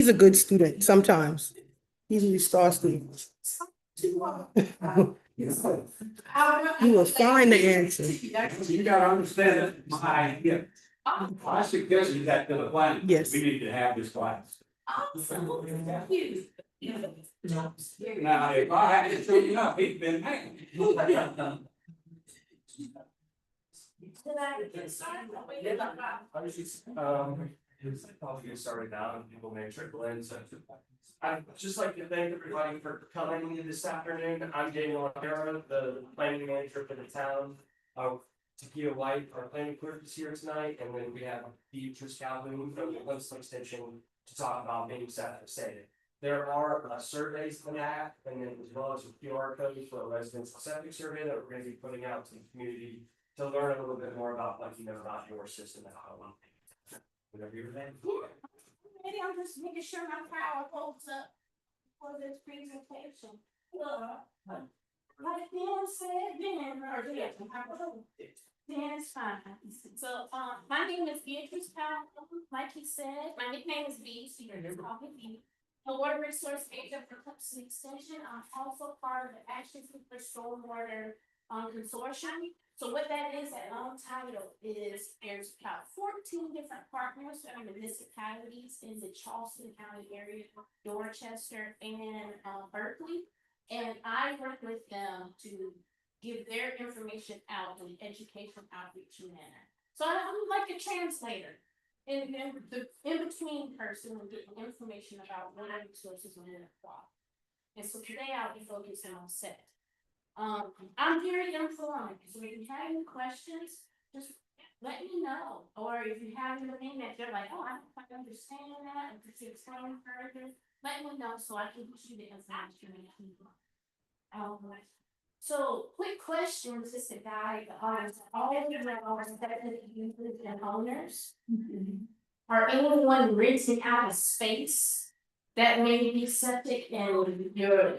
He's a good student sometimes. He's a star student. You will find the answer. You gotta understand that my idea. I suggested that to the plan. Yes. We need to have this class. Now, if I had to show you up, he'd been mad. I'll get started now and people may trickle in, so. I'd just like to thank everybody for coming in this afternoon. I'm Daniel O'Hara, the planning manager for the town. Takia White, our planning clerk is here tonight, and then we have Beatrice Calhoun from the Coastal Extension to talk about being septic safe. There are surveys for that, and then as well as a QR code for a residential septic survey that we're gonna be putting out to the community to learn a little bit more about what you know about your system and how it. Whatever you're saying. Maybe I'm just making sure my power holds up for this presentation. Like Dan said, Dan is fine. So, my name is Beatrice Powell. Like he said, my nickname is B, so you're just call me B. A water resource agent for Coastal Extension. I'm also part of the Action for Stormwater Consortium. So what that is, that long title is, there's about 14 different partners that are municipalities in the Charleston County area, Dorchester and Berkeley. And I work with them to give their information out in an education outreach manner. So I'm like a translator and the in-between person and getting information about what resources are in the plot. And so today I'll be focusing on set. I'm very informed, so if you have any questions, just let me know. Or if you have anything that you're like, oh, I don't quite understand that, and to explain further, let me know so I can get you the information. So quick questions just to guide the audience. All of you are septic users and owners. Are anyone renting out a space that may be septic and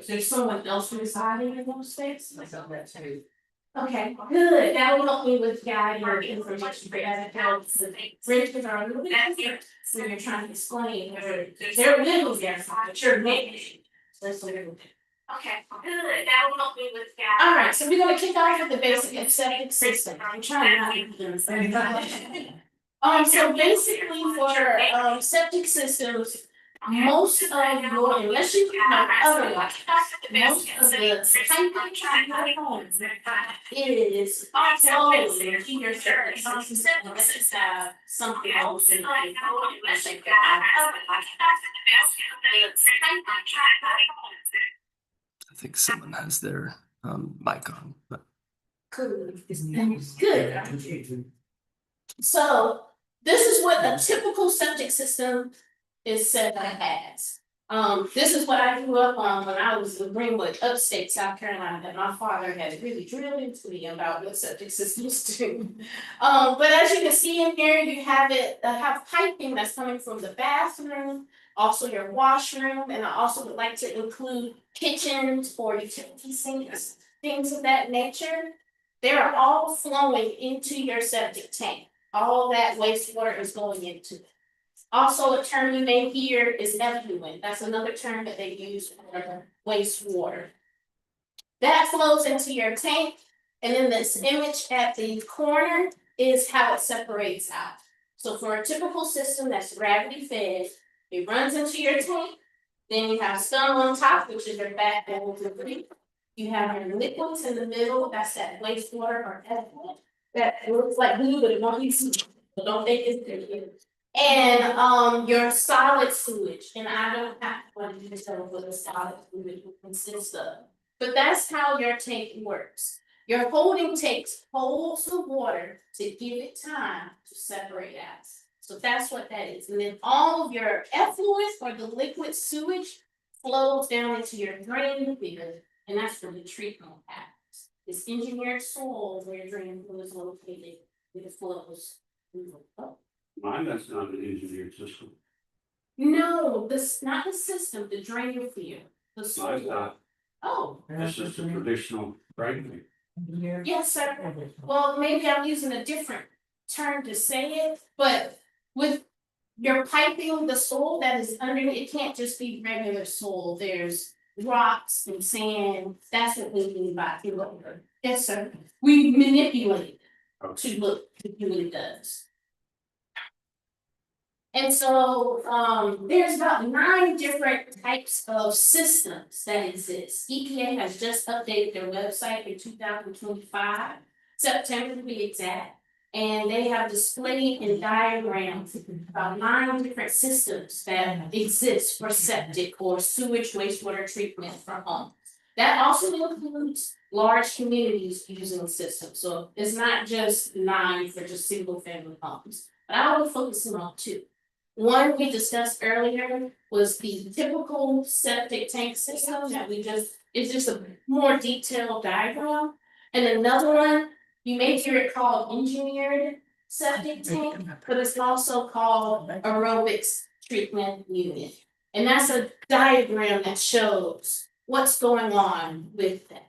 there's someone else residing in those spaces? Okay, good. That will help me with guiding your information for as it helps. Renters are a little bit different, so you're trying to explain. They're living there, but you're making. Okay, good. That will help me with guiding. All right, so we're gonna kick off with the basic septic system. I'm trying not to do this. So basically for septic systems, most of your, unless you know otherwise, most of the piping homes is flowing into your septic system. Something else in I think someone has their mic on, but Good. So this is what a typical septic system is set as. This is what I grew up on when I was in Greenwood, upstate South Carolina, that my father had really drilled into me about what septic systems do. But as you can see in here, you have have piping that's coming from the bathroom, also your washroom, and I also would like to include kitchens or utility sinks, things of that nature. They're all flowing into your septic tank. All that wastewater is going into it. Also, a term you may hear is effluent. That's another term that they use for wastewater. That flows into your tank, and then this image at the corner is how it separates out. So for a typical system that's gravity fed, it runs into your tank. Then you have scum on top, which is your backbone debris. You have your liquids in the middle, that's that wastewater or effluent. That looks like glue, but it won't be sewage. So don't think it's there. And your solid sewage, and I don't have to go into detail what a solid sewage consists of. But that's how your tank works. Your holding tank holds the water to give it time to separate out. So that's what that is. And then all of your effluent or the liquid sewage flows down into your drain field, and that's where the treatment happens. It's engineered soil where your drain field is located, it flows. Mine, that's not an engineered system. No, this not the system, the drain field, the soil. Mine's not. Oh, It's just a traditional drain. yes, sir. Well, maybe I'm using a different term to say it, but with you're piping the soil that is underneath, it can't just be regular soil, there's rocks and sand, that's what we mean by erosion. Yes, sir, we manipulate it to look to do what it does. And so, there's about 9 different types of systems that exist. EPA has just updated their website in 2025, September to be exact. And they have displayed in diagrams about 9 different systems that exist for septic or sewage wastewater treatment for homes. That also includes large communities using systems, so it's not just 9 for just single family homes. But I will focus on 2. One we discussed earlier was the typical septic tank system that it's just a more detailed diagram. And another one, you may hear it called engineered septic tank, but it's also called aerobics treatment unit. And that's a diagram that shows what's going on with that.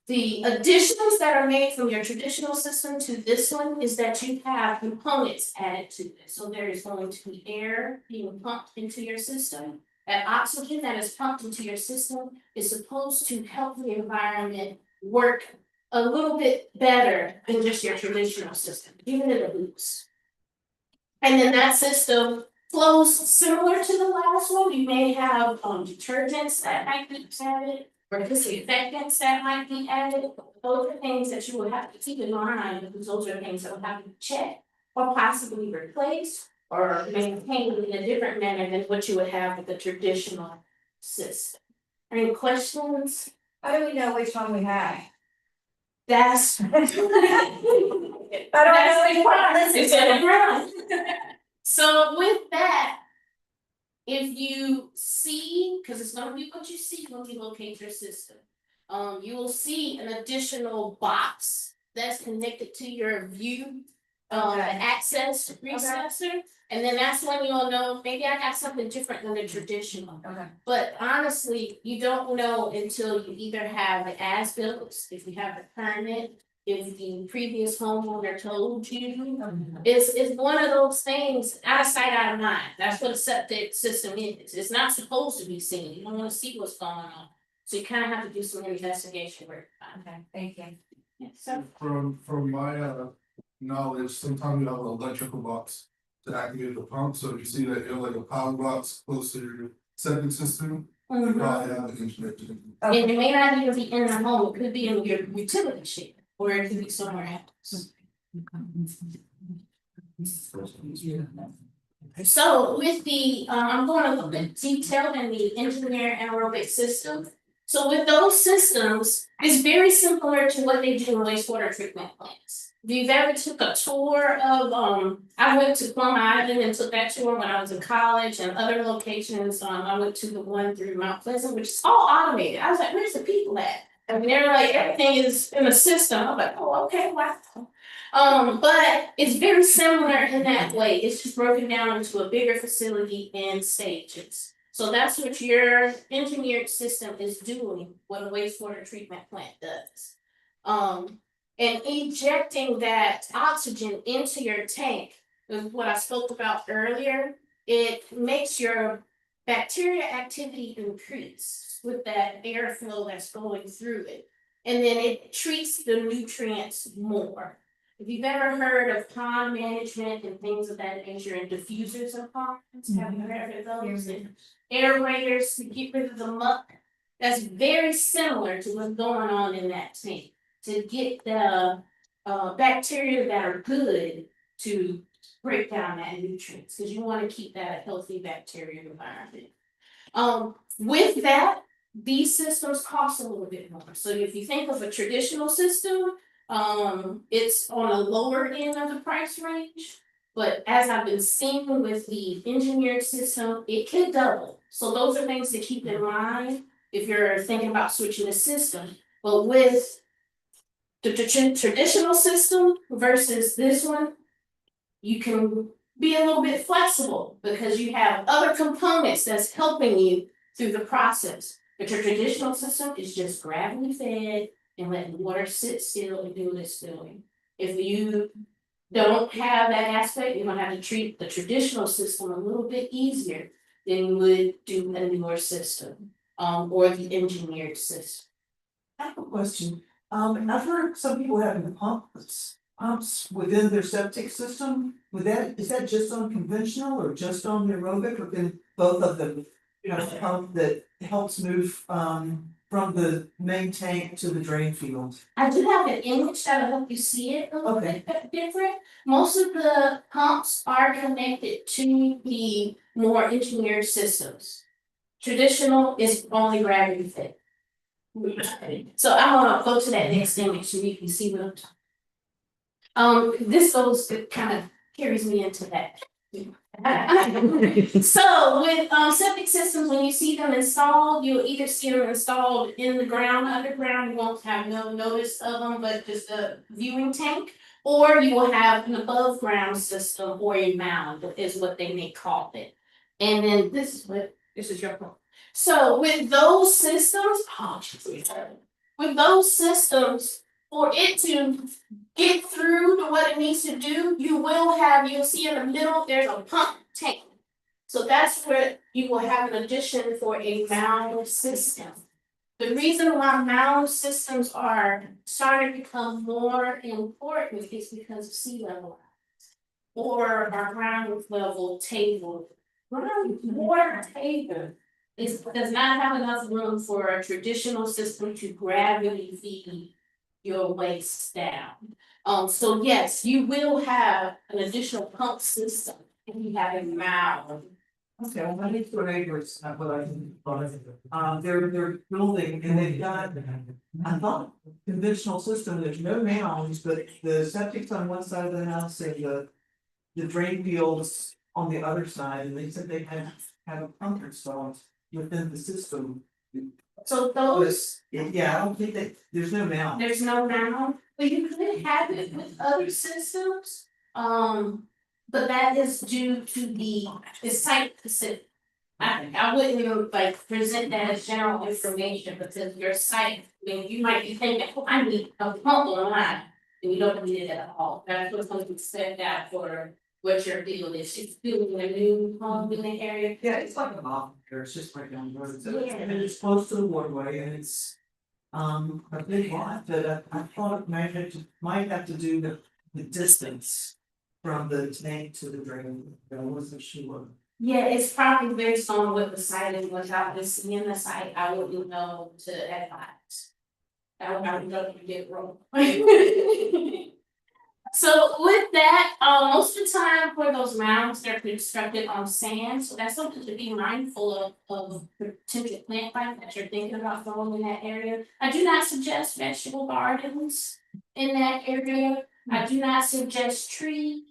The additions that are made from your traditional system to this one is that you have components added to it. So there is going to be air being pumped into your system. That oxygen that is pumped into your system is supposed to help the environment work a little bit better than just your traditional system, giving it a boost. And then that system flows similar to the last one. You may have detergents that might be added, or disinfectants that might be added. Those are things that you would have to keep in mind, because those are things that would have to be checked or possibly replaced or maintained in a different manner than what you would have with the traditional system. Any questions? How do we know which one we have? That's. I don't know which one. It's in the ground. So with that, if you see, because it's gonna be what you see when you locate your system, you will see an additional box that's connected to your view, access recessor. And then that's when you'll know, maybe I got something different than the traditional. Okay. But honestly, you don't know until you either have the as-built, if you have the permit, if the previous homeowner told you. It's one of those things, out of sight, out of mind. That's what a septic system is. It's not supposed to be seen. You don't wanna see what's going on. So you kind of have to do some investigation work. Okay, thank you. Yeah, so, From my knowledge, sometimes you have an electrical box to activate the pump, so if you see that you're like a power box close to your septic system, you probably have an internet. and it may not even be in the home, it could be in your utility shed, or it could be somewhere else. So with the, I'm going a little bit detailed in the engineer aerobic system. So with those systems, it's very similar to what they do in wastewater treatment plants. If you've ever took a tour of, I went to Plum Island and took that tour when I was in college, and other locations, I went to the one through Mount Pleasant, which is all automated. I was like, where's the people at? I mean, they're like, everything is in the system. I'm like, oh, okay, wow. But it's very similar in that way. It's just broken down into a bigger facility in stages. So that's what your engineered system is doing, what a wastewater treatment plant does. And injecting that oxygen into your tank, is what I spoke about earlier, it makes your bacteria activity increase with that airflow that's going through it. And then it treats the nutrients more. If you've ever heard of pond management and things of that nature and diffusers of ponds, have you heard of those? And aerators to get rid of the muck. That's very similar to what's going on in that tank. To get the bacteria that are good to break down that nutrients, because you want to keep that a healthy bacterial environment. With that, these systems cost a little bit more. So if you think of a traditional system, it's on a lower end of the price range. But as I've been seeing with the engineered system, it could double. So those are things to keep in mind if you're thinking about switching the system. But with the traditional system versus this one, you can be a little bit flexible because you have other components that's helping you through the process. But your traditional system is just gravity fed and letting water sit still and do what it's doing. If you don't have that aspect, you're gonna have to treat the traditional system a little bit easier than you would do a newer system, or the engineered system. I have a question. I've heard some people having pumps within their septic system. Is that just on conventional or just on aerobic, or can both of them? You know, a pump that helps move, from the main tank to the drain field. I do have an image that'll help you see it a little bit different. Most of the pumps are connected to the more engineered systems. Traditional is only gravity fed. So I'm gonna go to that next image so you can see what I'm talking. This goes, it kind of carries me into that. So with septic systems, when you see them installed, you'll either see them installed in the ground, underground, you won't have no notice of them, but just a viewing tank. Or you will have an above ground system or a mound is what they may call it. And then this is your point. So with those systems, with those systems, for it to get through to what it needs to do, you'll see in the middle, there's a pump tank. So that's where you will have an addition for a mound system. The reason why mound systems are starting to become more important is because of sea level rise, or our ground level table. Water table does not have enough room for a traditional system to gravity feed your waste down. So yes, you will have an additional pump system if you have a mound. Okay, well, my next door neighbors, what they're building and they've got, I thought, conventional system, there's no mounds, but the septic's on one side of the house and the drain fields on the other side, and they said they have a pump installed within the system. So those, Yeah, I don't think that, there's no mound. there's no mound, but you could have it with other systems. But that is due to the site specific. I wouldn't even like present that as general information because your site, I mean, you might be thinking, oh, I need a pump on mine. And you don't need it at all. That's what's going to be set out for what your deal is. She's building a new home in the area. Yeah, it's like a mountain there, it's just right down the road, Yeah. and it's close to the waterway and it's. A big lot that I thought it might have to do the distance. From the tank to the drain, I wasn't sure. Yeah, it's probably based on what the site is, without just seeing the site, I wouldn't know to advise. I would love to get wrong. So with that, most of the time for those mounds, they're constructed on sand, so that's something to be mindful of potential plant life that you're thinking about throwing in that area. I do not suggest vegetable gardens in that area. I do not suggest trees,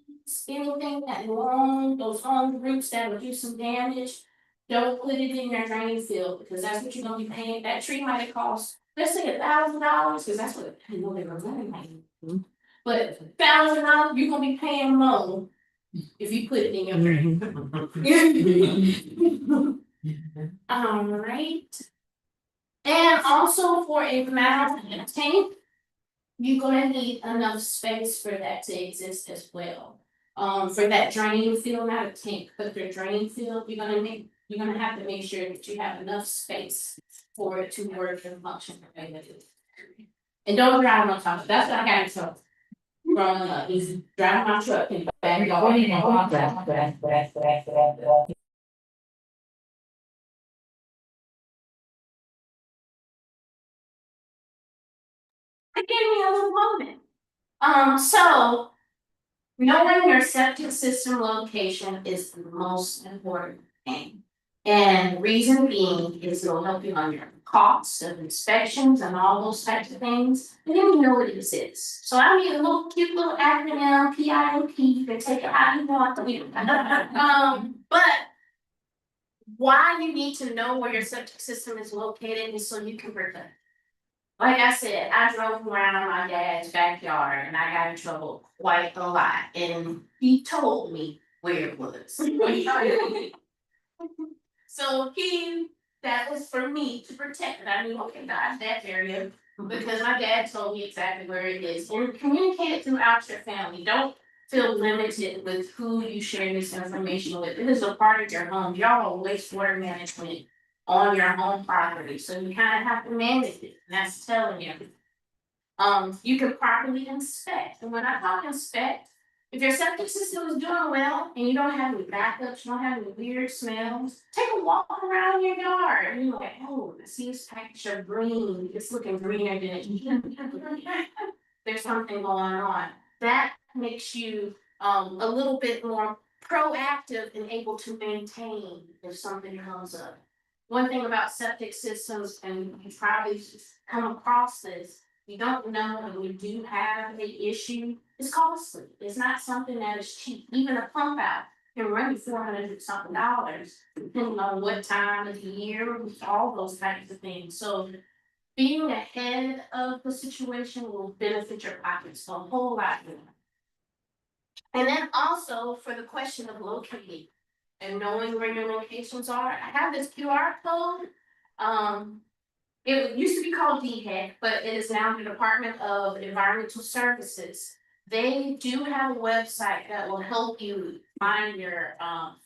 anything that those long roots that will do some damage. Don't put it in your drain field because that's what you're gonna be paying. That tree might have cost, let's say $1,000, because that's what I know they were running. But $1,000, you're gonna be paying more if you put it in your drain. Alright. And also for a mound tank, you're gonna need enough space for that to exist as well. For that drain field, not a tank, but the drain field, you're gonna have to make sure that you have enough space for it to work and function effectively. And don't drive on top, that's what I got in trouble. Growing up, is driving my truck in the backyard. Give me a little moment. So knowing your septic system location is the most important thing. And reason being is it'll help you on your costs of inspections and all those types of things. And then you know it exists. So I need a little cute little acronym, PIMP, you can take it how you want to. But why you need to know where your septic system is located is so you can prevent. Like I said, I drove around my dad's backyard and I got in trouble quite a lot, and he told me where it was. So that was for me to protect it. I knew, okay, dodge that area because my dad told me exactly where it is. And communicate it throughout your family. Don't feel limited with who you share this information with. It is a part of your home. Y'all are wastewater management on your home property, so you kind of have to manage it. And that's telling you. You can properly inspect, and when I talk inspect, if your septic system is doing well and you don't have any backups, you don't have any weird smells, take a walk around your yard and you're like, oh, I see this patch of green, it's looking greener than it used to be. There's something going on. That makes you a little bit more proactive and able to maintain if something comes up. One thing about septic systems, and you probably come across this, you don't know when you do have an issue, it's costly. It's not something that is cheap. Even a pump out can run you $400 something, depending on what time of the year, all those types of things. So being ahead of the situation will benefit your pockets a whole lot more. And then also for the question of locating and knowing where your locations are, I have this QR code. It used to be called DHEC, but it is now the Department of Environmental Services. They do have a website that will help you find your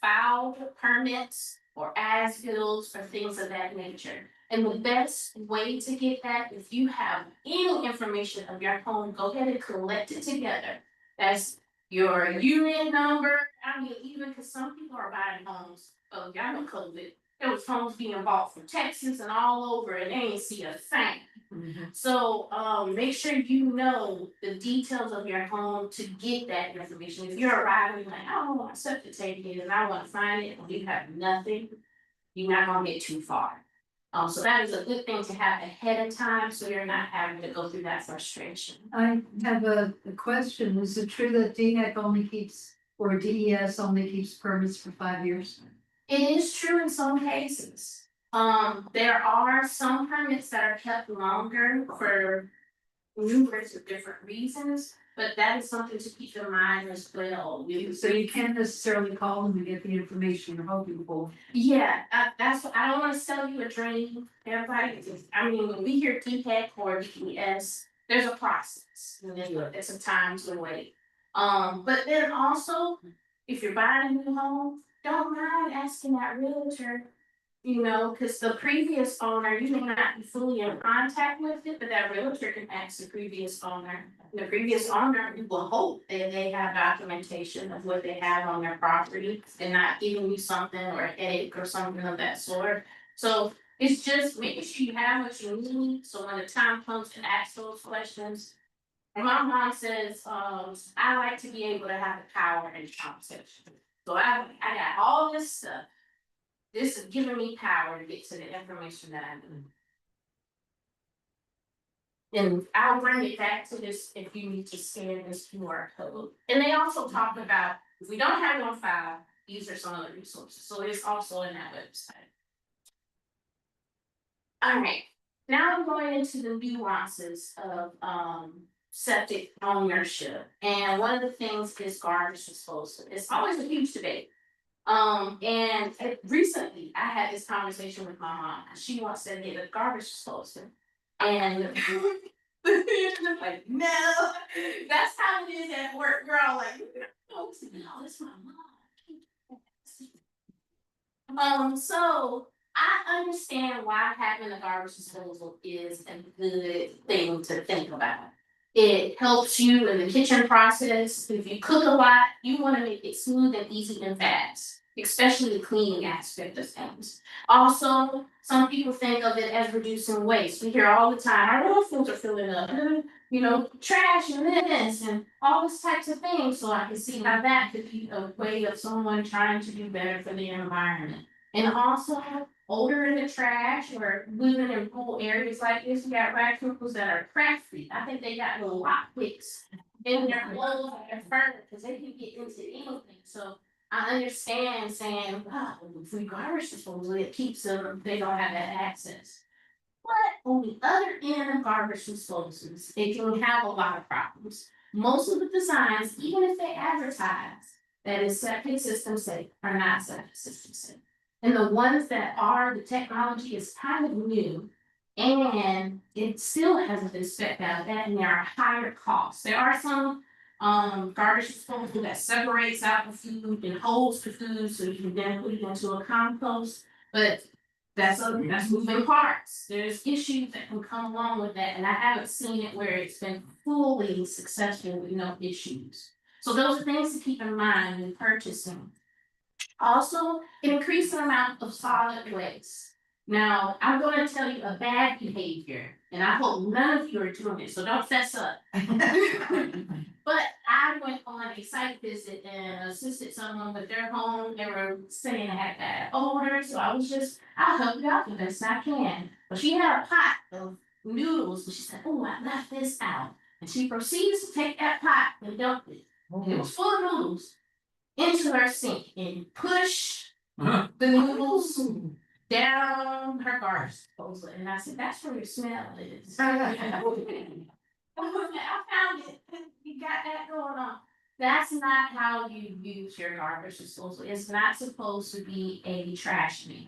filed permits or as-bills or things of that nature. And the best way to get that, if you have any information of your home, go ahead and collect it together. That's your unit number. I mean, even because some people are buying homes, oh, y'all know COVID. There was homes being bought from Texas and all over, and they ain't see a thing. So make sure you know the details of your home to get that information. If you're arriving like, I don't want to septic tank in and I want to find it, and you have nothing, you're not gonna get too far. So that is a good thing to have ahead of time, so you're not having to go through that frustration. I have a question. Is it true that DHEC only keeps, or DES only keeps permits for 5 years? It is true in some cases. There are some permits that are kept longer for numerous of different reasons, but that is something to keep in mind as well. So you can't necessarily call them and get the information you're hoping for. Yeah, that's what, I don't wanna sell you a dream, everybody, I mean, when we hear DHEC or DES, there's a process, and there's some time to wait. But then also, if you're buying a new home, don't mind asking that realtor, you know, cause the previous owner, you may not be fully in contact with it, but that realtor can ask the previous owner. The previous owner will hope that they have documentation of what they have on their property and not giving you something or a headache or something of that sort. So it's just making sure you have what you need, so when the time comes to ask those questions. And my mom says, I like to be able to have the power in conversation. So I got all this stuff. This is giving me power to get to the information that I need. And I'll bring it back to this if you need to scan this QR code. And they also talk about, if we don't have it on file, these are some other resources. So it's also in that website. All right, now I'm going into the nuances of septic ownership. And one of the things is garbage disposal. It's always a huge debate. And recently I had this conversation with my mom. She wants to get a garbage disposal. And like, no, that's how it is at work. We're all like, no, it's my mom. So I understand why having a garbage disposal is a good thing to think about. It helps you in the kitchen process. If you cook a lot, you want to make it smooth and easy and fast, especially the cleaning aspect of things. Also, some people think of it as reducing waste. We hear all the time, our landfills are filling up, you know, trash and this and all these types of things. So I can see how that could be a way of someone trying to do better for the environment. And also, odor in the trash or living in rural areas like this, you got raccoons that are crafty. I think they got little lock picks in their clothes or their furniture because they can get into anything. So I understand saying, wow, if we garbage disposal, it keeps them, they don't have that access. But on the other end of garbage disposals, it can have a lot of problems. Most of the designs, even if they advertise that is septic system safe, are not septic system safe. And the ones that are, the technology is kind of new and it still hasn't been spec'd out that and there are higher costs. There are some Garbage disposal that separates out the food and holds the food so you can then put it into a compost. But that's moving parts. There's issues that can come along with that, and I haven't seen it where it's been fully successful with no issues. So those are things to keep in mind when purchasing. Also, increase the amount of solid waste. Now, I'm gonna tell you a bad behavior, and I hope none of you are doing it, so don't fess up. But I went on a site visit and assisted someone with their home. They were saying they had bad odor, so I'll help you out with this, I can. But she had a pot of noodles, and she said, oh, I left this out. And she proceeds to take that pot and dump it. And it was full of noodles into her sink and push the noodles down her garbage disposal. And I said, that's where your smell is. I found it. You got that going on. That's not how you use your garbage disposal. It's not supposed to be a trash bin.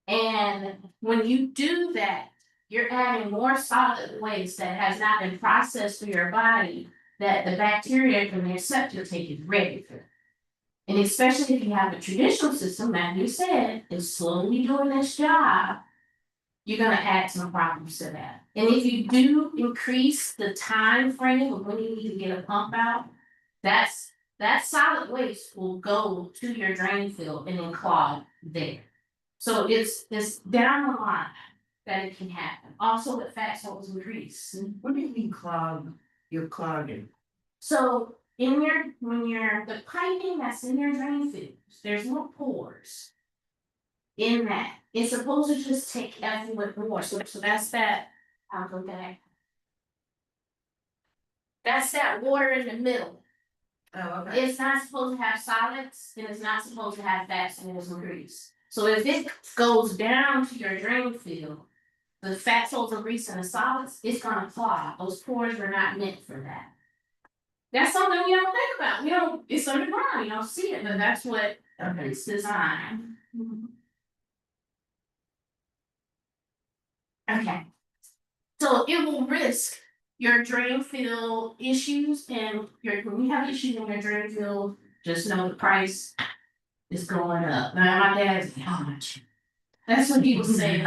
And when you do that, you're adding more solid waste that has not been processed through your body that the bacteria from your septic tank is ready for. And especially if you have a traditional system, like you said, is slowly doing this job, you're gonna add some problems to that. And if you do increase the time frame of when you need to get a pump out, that solid waste will go to your drain field and then clog there. So it's down the line that it can happen. Also with fat salts and grease. What do you mean clog? You're clogging? So the piping that's in your drain fields, there's little pores in that. It's supposed to just take effluent more. So that's that. I'll go back. That's that water in the middle. Oh, okay. It's not supposed to have solids, and it's not supposed to have fats, oils, and grease. So if it goes down to your drain field, the fats, oils, and grease, and the solids, it's gonna clog. Those pores are not meant for that. That's something we don't think about. It's underground, you don't see it, but that's what it's designed. Okay. So it will risk your drain field issues, and when you have issues in your drain field, just know the price is going up. Now my dad's how much? That's what he was saying.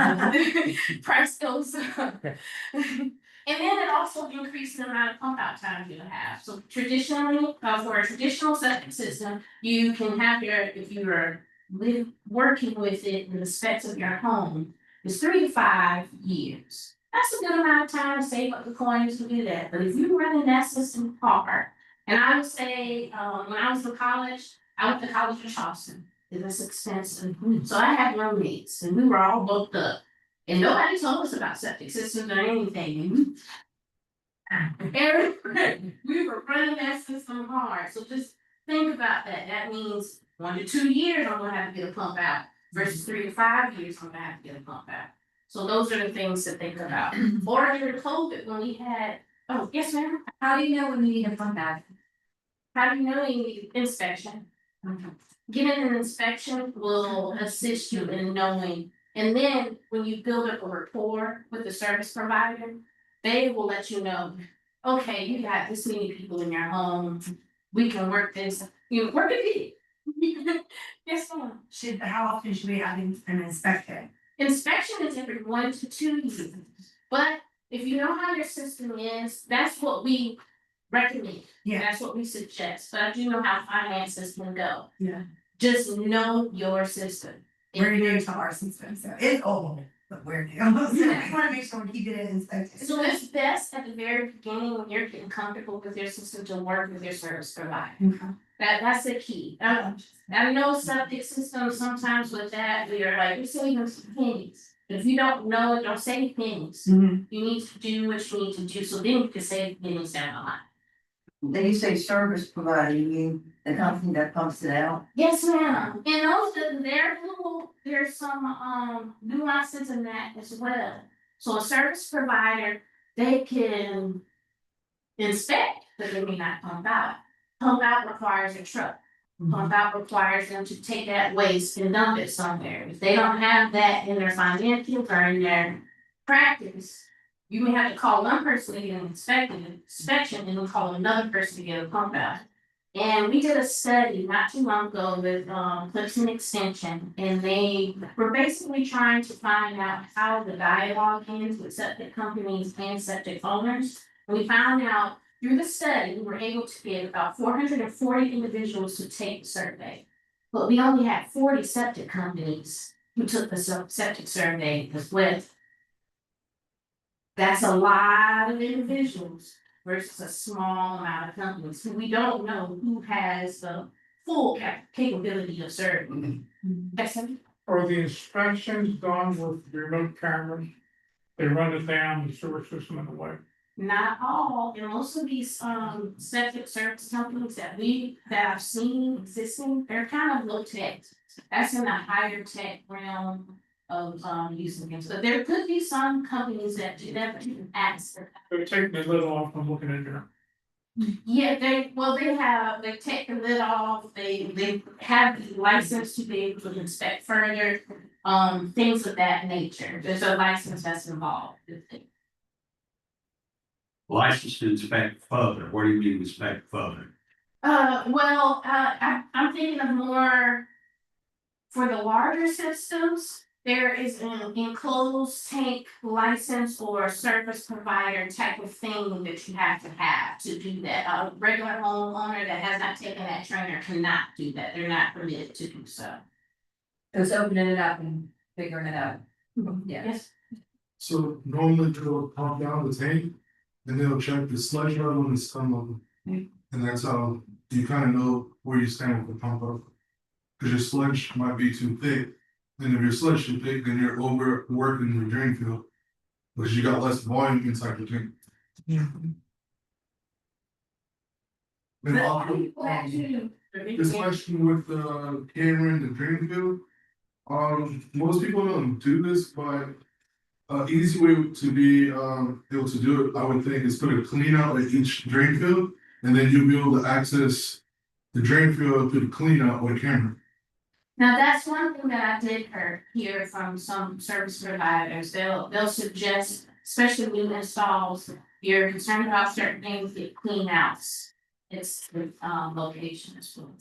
Price goes up. And then it also increases the amount of pump out time you have. So traditionally, for a traditional septic system, you can have if you are working with it in the specs of your home, it's 3 to 5 years. That's a good amount of time to save up the coins to do that. But if you're running that system hard, and I would say, when I was in college, I went to college in Charleston. It was expensive. So I had roommates, and we were all booked up. And nobody told us about septic systems or anything. We were running that system hard. So just think about that. That means 1 to 2 years I'm gonna have to get a pump out versus 3 to 5 years I'm gonna have to get a pump out. So those are the things to think about. Or during COVID when we had, oh, yes, ma'am. How do you know when you need a pump out? How do you know you need inspection? Getting an inspection will assist you in knowing. And then when you build up a rapport with the service provider, they will let you know, okay, you got this many people in your home. We can work this, work it. Yes, ma'am. How often should we have an inspection? Inspection is every 1 to 2 years. But if you know how your system is, that's what we recommend. Yeah. That's what we suggest. But I do know how finances can go. Yeah. Just know your system. We're new to our system, so it's old, but we're new. So I wanna make sure we keep it inspected. So it's best at the very beginning when you're getting comfortable with your system to work with your service provider. That's the key. I know septic systems sometimes with that, we're saving some pennies. But if you don't know it, don't save pennies. You need to do what you need to do, so then you can save pennies down the line. Then you say service provider, you mean the company that pumps it out? Yes, ma'am. And also there's some nuances in that as well. So a service provider, they can inspect, but they may not pump out. Pump out requires a truck. Pump out requires them to take that waste and dump it somewhere. If they don't have that in their financials or in their practice, you may have to call one person to get an inspection, and then call another person to get a pump out. And we did a study not too long ago with Clifton Extension, and they were basically trying to find out how the dialogue ends with septic companies and septic owners. And we found out through the study, we were able to get about 440 individuals to take the survey. But we only had 40 septic companies who took the septic survey as well. That's a lot of individuals versus a small amount of companies, who we don't know who has the full capability of serving. Yes, sir. Are the inspections done with remote cameras? They run it down the sewer system in the way. Not all, and most of these septic service companies that I've seen existing, they're kind of low tech. That's in a higher tech realm of using things, but there could be some companies that do that, but you can ask them. They're taking the lid off from looking in there. Yeah, they take the lid off, they have the license to be able to inspect further, things of that nature. There's a license that's involved with it. License to inspect further, what do you mean inspect further? I'm thinking of more for the larger systems. There is an enclosed tank license or service provider type of thing that you have to do that. A regular homeowner that has not taken that trainer cannot do that. They're not permitted to do so. It's opening it up and figuring it out. Yeah. Yes. So normally they'll pump down the tank, and they'll check the sludge level and the scum level. And that's how you kind of know where you stand with the pump up. Cause your sludge might be too thick, and if your sludge too thick, then you're overworking your drain field. Because you got less volume inside the tank. And also, this question with the camera and the drain field. Most people don't do this, but easy way to be able to do it, I would think, is put a clean out at each drain field, and then you'll be able to access the drain field through the clean out with a camera. Now, that's one thing that I did hear from some service providers. They'll suggest, especially new installs, you're concerned about certain things, get clean outs. It's the location as well.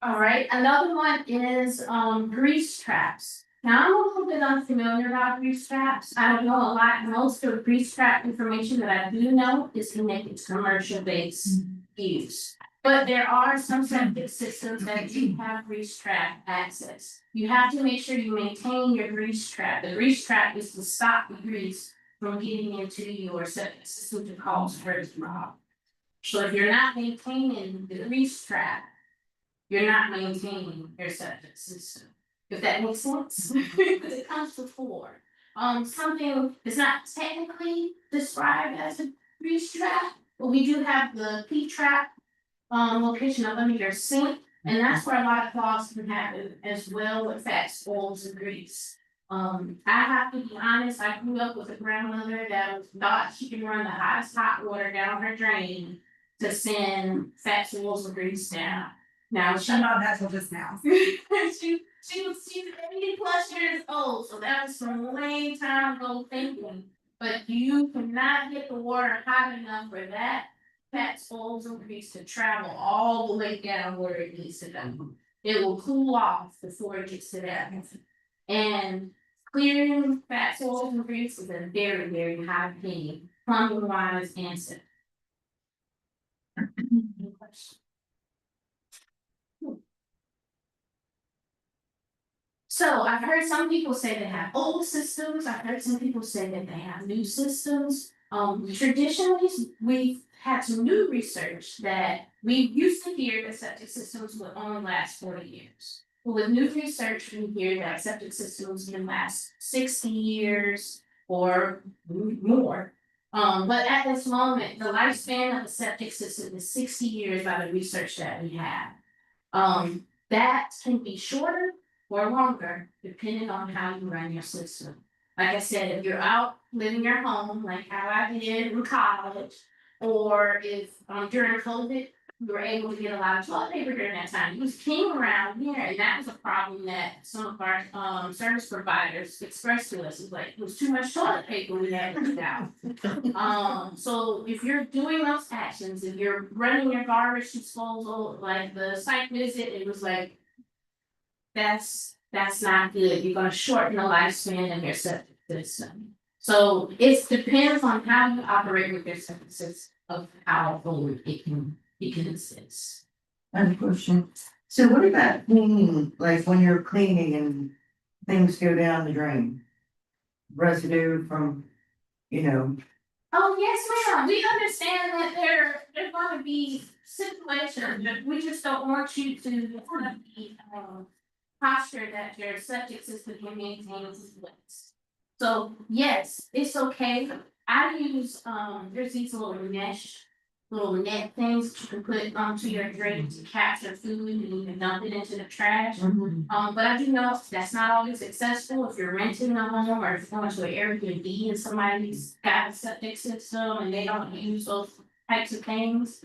All right, another one is grease traps. Now, I'm a little bit unfamiliar about grease traps. I don't know a lot. Most of the grease trap information that I do know is connected to commercial based use. But there are some septic systems that do have grease trap access. You have to make sure you maintain your grease trap. The grease trap is to stop the grease from getting into your septic system to cause further rot. So if you're not maintaining the grease trap, you're not maintaining your septic system. If that makes sense, because it comes before. Something is not technically described as a grease trap, but we do have the P-trap location of under your sink, and that's where a lot of clogs can happen as well with fats, oils, and grease. I have to be honest, I grew up with a grandmother that thought she could run the hottest hot water down her drain to send fats, oils, and grease down. Now she's she's 80+ years old, so that was some way time ago thinking. But you cannot get the water hot enough for that fats, oils, and grease to travel all the way down where it needs to go. It will cool off before it gets to that. And clearing fats, oils, and grease is a very, very high pain, plumbing wise and septic. Any questions? So I've heard some people say they have old systems. I've heard some people say that they have new systems. Traditionally, we've had some new research that we used to hear that septic systems would only last 40 years. But with new research, we hear that septic systems can last 60 years or more. But at this moment, the lifespan of a septic system is 60 years by the research that we have. That can be shorter or longer, depending on how you run your system. Like I said, if you're out living your home, like how I did in college, or if during COVID, we were able to get a lot of toilet paper during that time. It was king around here, and that was a problem that some of our service providers expressed to us. It was like, it was too much toilet paper we had to put out. So if you're doing those actions, if you're running your garbage disposal, like the site visit, it was like, that's not good. You're gonna shorten the lifespan of your septic system. So it depends on how you operate with your septic system of how old it can exist. I have a question. So what about cleaning, like when you're cleaning and things go down the drain? Residue from, you know, Oh, yes, ma'am. We understand that there gonna be situations, but we just don't want you to have the posture that your septic system can maintain its waste. So, yes, it's okay. I use, there's these little net things that you can put onto your drain to capture food and you can dump it into the trash. But I do know that's not always successful if you're renting a home or if you're going to an Airbnb and somebody's got a septic system and they don't use those types of things.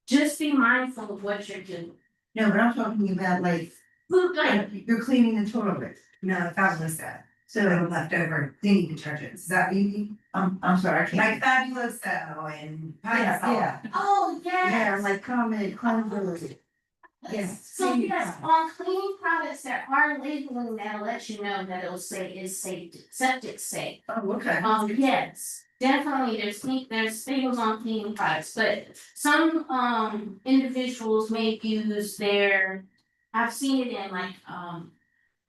Just be mindful of what you're doing. no, but I'm talking about like, Food, like, you're cleaning the toilet. No, fabulous that. So, Leftover cleaning detergents. Is that what you mean? I'm sorry, I can't. Like fabulous though and. Yeah. oh, yes. Yeah, like comment, cleanser. Yes. So yes, on cleaning products, there are labeling that'll let you know that it'll say is safe, septic safe. Oh, okay. Yes, definitely, there's things on cleaning products, but some individuals may use I've seen it in like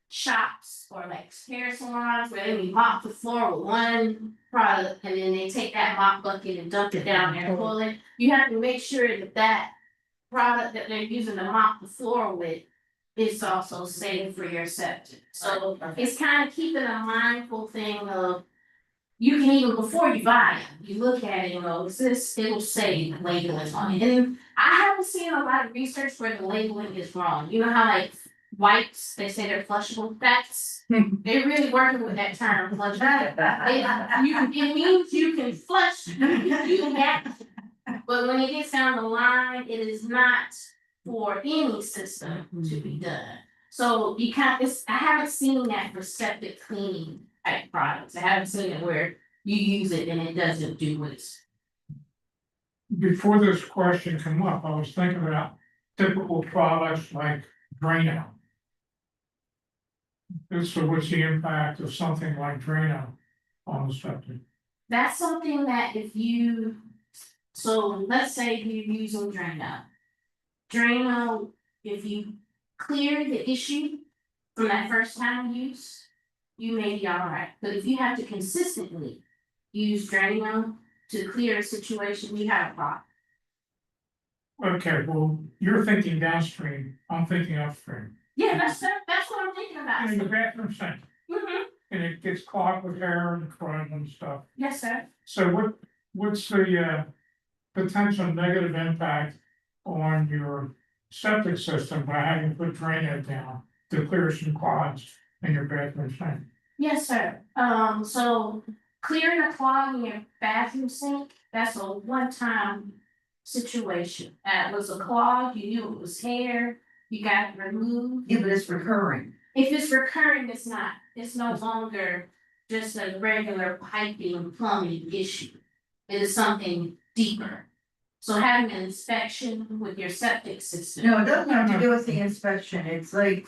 shops or like hair salons where they mop the floor with one product and then they take that mop bucket and dump it down their toilet. You have to make sure that product that they're using to mop the floor with is also safe for your septic. So it's kind of keeping a mindful thing of, you can even, before you buy it, you look at it and go, it'll say labeling on it. And I haven't seen a lot of research where the labeling is wrong. You know how like wipes, they say they're flushable, they're really working with that term, flushable. It means you can flush, you can get. But when it gets down the line, it is not for any system to be done. So I haven't seen that for septic cleaning type products. I haven't seen it where you use it and it doesn't do what it's. Before this question came up, I was thinking about typical products like Drano. So what's the impact of something like Drano on the septic? That's something that so let's say you're using Drano. Drano, if you clear the issue from that first time use, you may be all right. But if you have to consistently use Drano to clear a situation, you have a problem. Okay, well, you're thinking downstream, I'm thinking upstream. Yeah, that's what I'm thinking about. In the bathroom sink, Mm-hmm. and it gets clogged with hair and crud and stuff. Yes, sir. So what's the potential negative impact on your septic system by having to put Drano down to clear some clogs in your bathroom sink? Yes, sir. So clearing a clog in your bathroom sink, that's a one-time situation. That was a clog, you knew it was hair, you got it removed. Yeah, but it's recurring. If it's recurring, it's no longer just a regular piping plumbing issue. It is something deeper. So having an inspection with your septic system. No, it doesn't have to do with the inspection, it's like,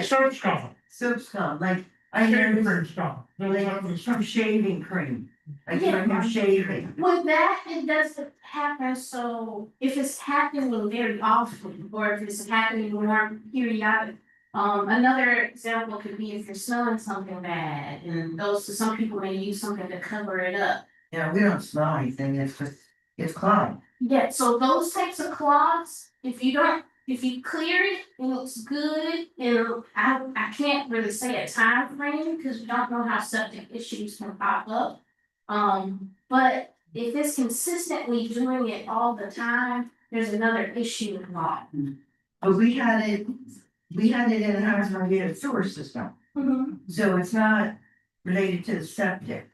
Soap scum, soap scum, like, I shaving know, cream scum. like, some shaving cream. Like, Yeah. when you're shaving. With that, it doesn't happen, so if it's happening very often, or if it's happening more periodic. Another example could be if you're smelling something bad, and some people may use something to cover it up. Yeah, we don't smell anything, it's just, it's clogged. Yeah, so those types of clogs, if you clear it and it's good, and I can't really say a time frame, because we don't know how septic issues can pop up. But if it's consistently doing it all the time, there's another issue involved. But we had it in the house when we had a sewer system, so it's not related to the septic.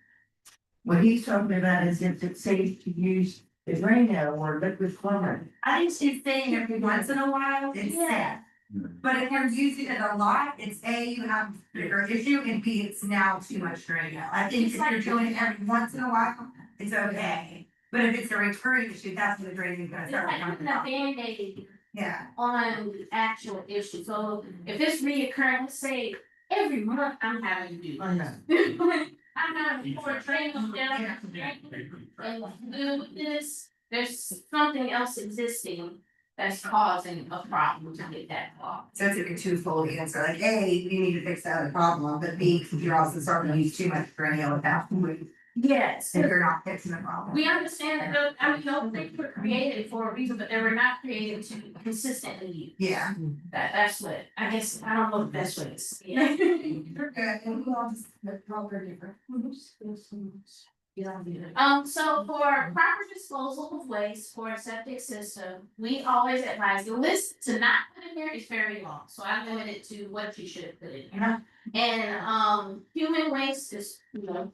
What he's talking about is if it's safe to use the drain now or liquid plumber. I think she's saying every once in a while, it's safe. But if you're using it a lot, it's A, you have a bigger issue, and B, it's now too much drain out. I think if you're doing it every once in a while, it's okay. But if it's a recurring issue, that's when the draining is gonna It's start like coming putting a out. Band-Aid Yeah, on the actual issue. So if it's reoccurring, let's say every month I'm having to do. I know. I'm having to pour drain them down. And do with this, there's something else existing that's causing a problem to get that clogged. so it's like a twofold answer, like A, you need to fix that problem, but B, you're also starting to use too much drain out without, if Yes. you're not fixing the problem. We understand that those things were created for a reason, but they were not created to consistently use. Yeah. That's what, I guess, I don't know if that's what it's. Yeah. You're good, and we'll just, all very different. So for proper disposal of waste for a septic system, we always advise the list to not put in there is very long, so I limit it to what you should put in there. And human waste is, we'll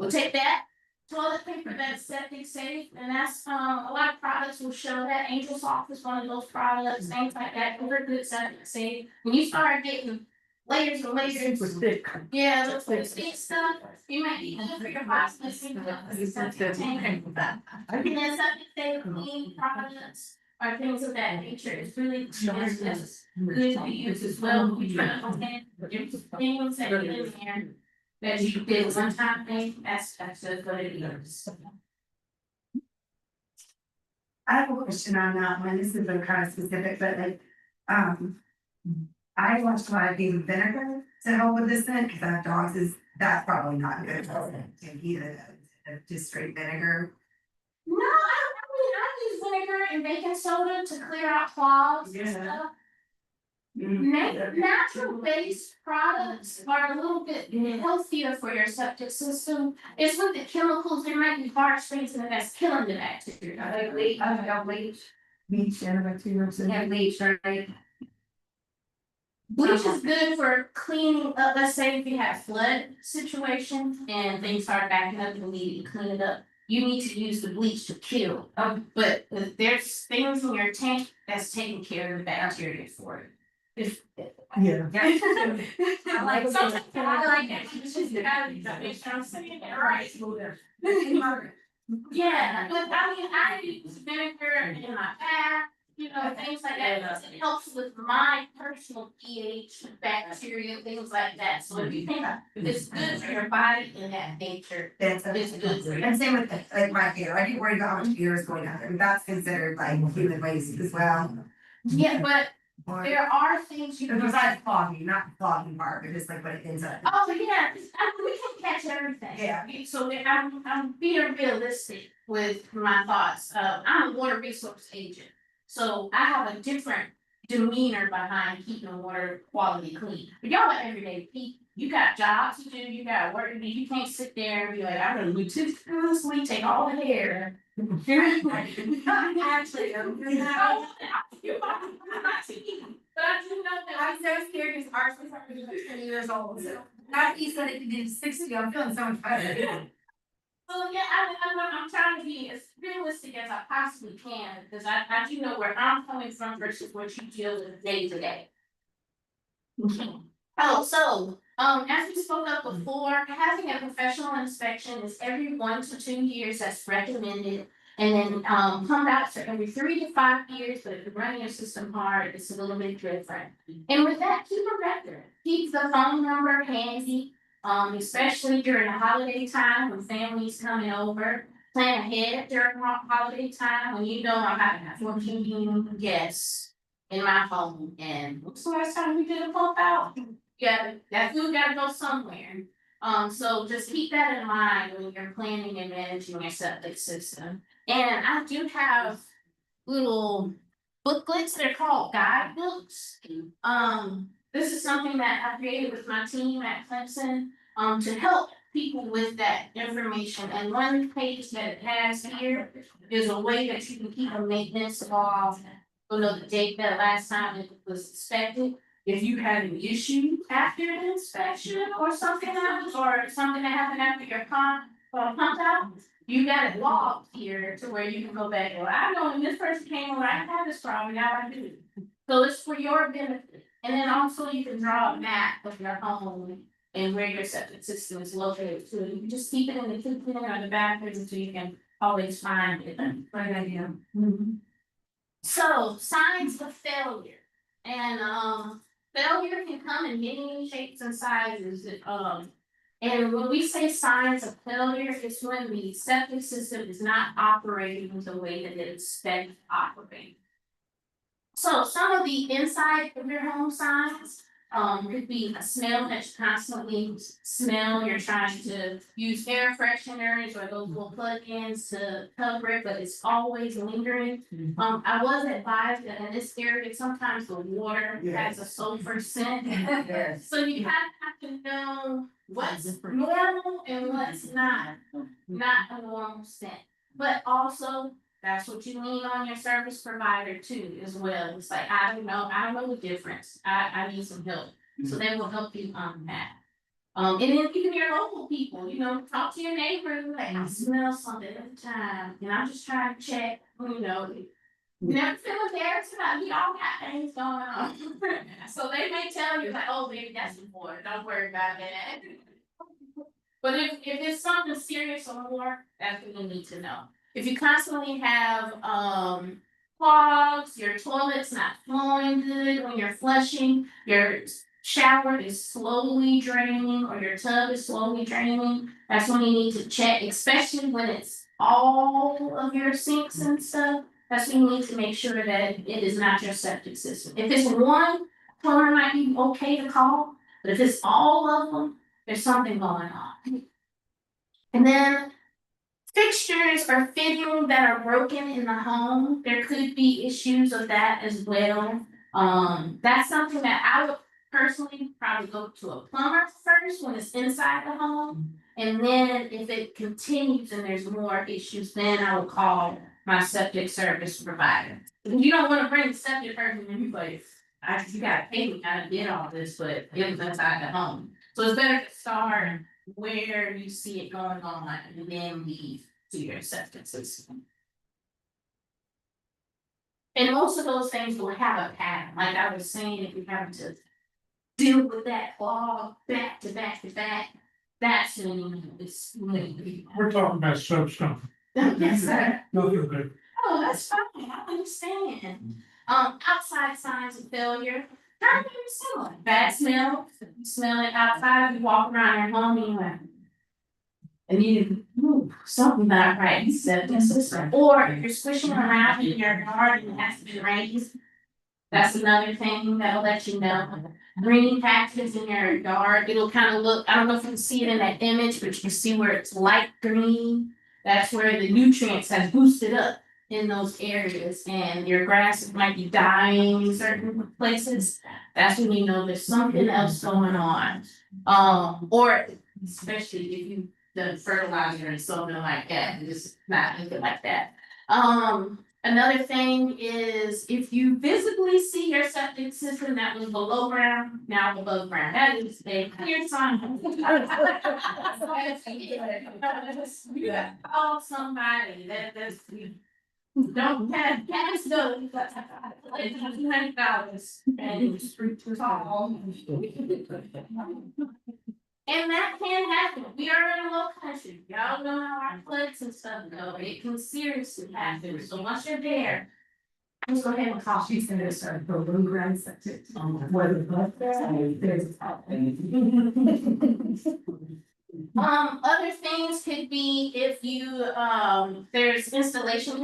take that. Toilet paper that's septic safe, and that's, a lot of products will show that. Angel Soft is one of those products, things like that, they're good septic safe. When you start getting layers and layers. Yeah, those thick stuff, you might be good for your hospice. And then septic safe clean products or things of that nature, it's really just good to use as well. We try to understand there's things that are in there that you did one time thing, that's just what it is. I have a question on that one, this is a kind of specific, but like, I watched a lot of things with vinegar to help with this thing, because I have dogs, that's probably not good for them to eat it, just straight vinegar. No, I use vinegar and baking soda to clear out clogs and stuff. Natural based products are a little bit healthier for your septic system. It's with the chemicals, there might be harsh things in it that's killing the bacteria. Like bleach, Bleach, antibacterial. yeah, bleach, right? Bleach is good for cleaning up, let's say if you have flood situation and things start backing up and we need to clean it up. You need to use the bleach to kill, but there's things in your tank that's taking care of the bacteria for it. Yeah. I like something, I like it, it's just I'm saying it right. Yeah, but I mean, I use vinegar in my bath, things like that, because it helps with my personal pH, bacteria, things like that, so if you think it's good for your body in that nature, That's it's good for you. and same with like my hair, I get worried about how much hair is going out there, that's considered like human waste as well. Yeah, but Or there are things you can. besides clogging, not the clogging part, but just like what it ends up. Oh, yeah, we can catch everything. Yeah. So I'm being realistic with my thoughts. I'm a water resource agent. So I have a different demeanor behind keeping water quality clean. But y'all are everyday people. You got jobs to do, you got work to do. You can't sit there and be like, I'm gonna do this week, take all the hair. Actually, But I do know that I'm so scared because ours was already like 10 years old, so now he said it could be 60, I'm feeling so much better. So yeah, I'm trying to be as realistic as I possibly can, because I do know where I'm coming from versus what you deal with day to day. Oh, so, as we spoke of before, having a professional inspection is every 1 to 2 years, that's recommended. And then, pump outs are every 3 to 5 years, but if you're running your system hard, it's a little bit different. And with that, keep a record, keep the phone number handy. Especially during the holiday time when families coming over, plan ahead during holiday time when you know I'm having 14 guests in my home. And what's the last time we did a pump out? Yeah, that food gotta go somewhere. So just keep that in mind when you're planning and managing your septic system. And I do have little booklets, they're called guidebooks. This is something that I created with my team at Clemson, to help people with that information. And one page that it has here is a way that you can keep a maintenance log. The date that last time it was inspected. If you had an issue after an inspection or something else, or something that happened after your pump out, you got it logged here to where you can go back, well, I know when this person came over, I had this problem, now I do. So it's for your benefit, and then also you can draw a map of your home and where your septic system is located, so you can just keep it in the kitchen or the bathroom, so you can always find it. Great idea. So, signs of failure, and failure can come in many shapes and sizes, and when we say signs of failure, it's when the septic system is not operating the way that it expects to operate. So some of the inside of your home signs, could be a smell that you constantly smell, you're trying to use air fresheners or those little plug-ins to cover it, but it's always lingering. I was advised that in this area, sometimes the water has a sulfur scent. Yes. So you kind of have to know what's normal and what's not a normal scent. But also, that's what you lean on your service provider too, as well. It's like, I don't know the difference. I need some help. So they will help you on that. And then even your local people, talk to your neighbor, like, I smell something at the time, and I'm just trying to check, never feel embarrassed about it. We all got things going on. So they may tell you like, oh, baby, that's important. Don't worry about that. But if it's something serious or more, that's what you need to know. If you constantly have clogs, your toilet's not flowing good when you're flushing, your shower is slowly draining or your tub is slowly draining, that's when you need to check, especially when it's all of your sinks and stuff. That's when you need to make sure that it is not your septic system. If it's one, plumber might be okay to call, but if it's all of them, there's something going on. And then fixtures or fitting that are broken in the home, there could be issues of that as well. That's something that I would personally probably go to a plumber first when it's inside the home. And then if it continues and there's more issues, then I will call my septic service provider. You don't want to bring the septic person in your place. You gotta pay me, I did all this, but it was inside the home. So it's better to start where you see it going on and then leave to your septic system. And most of those things will have a pattern, like I was saying, if you're having to deal with that clog back to back to back, that's when it's really. We're talking about substance. Yes, sir. Nothing big. Oh, that's fine, I understand. Outside signs of failure, they're very similar. Bad smell, you smell it outside, you walk around your home and you went. And you, something not right, septic system. Or if you're squishing around in your yard and it has to be raised, that's another thing that'll let you know. Green patches in your yard, it'll kind of look, I don't know if you can see it in that image, but you can see where it's light green. That's where the nutrients have boosted up in those areas, and your grass might be dying in certain places. That's when you know there's something else going on. Or especially if you done fertilizer and something like that, it's not looking like that. Another thing is if you visibly see your septic system that was below ground, now above ground, that is a clear sign. You gotta call somebody that's. Don't pass those. Like $200 and call. And that can happen. We are in a low country. Y'all know how our floods and stuff go. It can seriously happen. So once you're there, just go ahead and call. She's gonna start the little ground septic. Other things could be if you, there's installation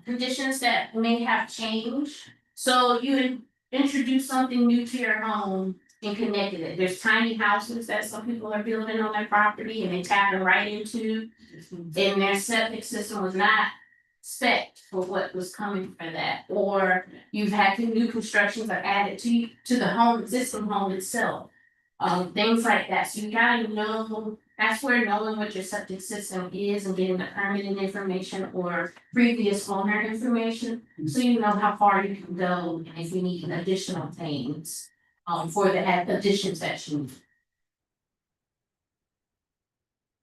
conditions that may have changed. So you introduce something new to your home and connected it. There's tiny houses that some people are building on their property and they tap it right into. And their septic system was not spec for what was coming for that. Or you've had new constructions are added to the home, existing home itself. Things like that. So you gotta know, that's where knowing what your septic system is and getting the permitting information or previous owner information. So you know how far you can go and if you need additional things, for the additions that you need.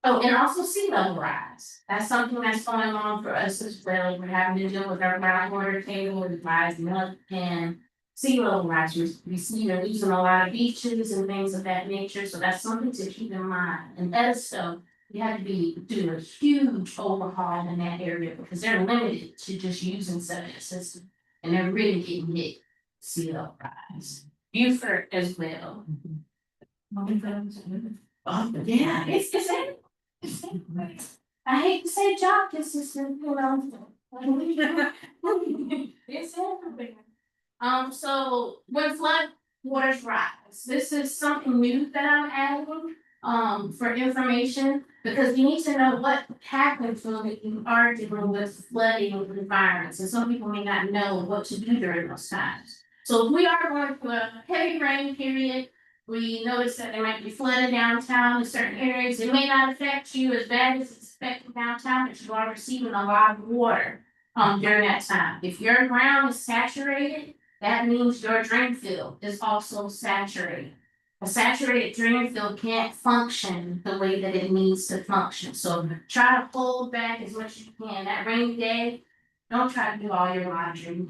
Oh, and also sea level rise. That's something that's going on for us as well. We're having to deal with our groundwater table, rising up and sea level rise. We see they're losing a lot of beaches and things of that nature, so that's something to keep in mind. And Edisto, we had to be doing a huge overhaul in that area because they're limited to just using septic system. And they're really getting hit sea level rise. Beaufort as well. Yeah, I hate to say job consistent, you know. It's everywhere. So when flood waters rise, this is something new that I'm adding, for information. Because you need to know what happens when you are dealing with flooding environments, and some people may not know what to do during those times. So if we are going through a heavy rain period, we notice that there might be flooding downtown in certain areas. It may not affect you as bad as it's affecting downtown, but you are receiving a lot of water during that time. If your ground is saturated, that means your drain field is also saturated. A saturated drain field can't function the way that it needs to function. So try to hold back as much as you can. That rainy day, don't try to do all your laundry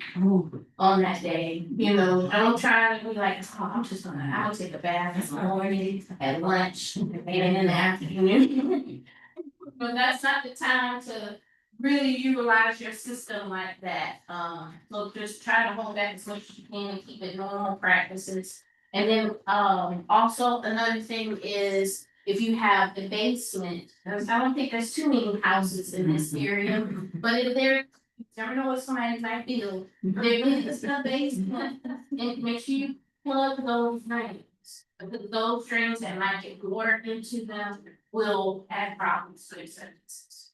on that day. You know, don't try to be like, oh, I'll take a bath in the morning, at lunch, and in the afternoon. But that's not the time to really utilize your system like that. So just try to hold back as much as you can and keep it normal practices. And then, also another thing is if you have the basement, 'cause I don't think there's too many houses in this area, but if there, you never know what somebody might build. There is a basement, and make sure you plug those drains. Because those drains that might get water into them will add problems to your services.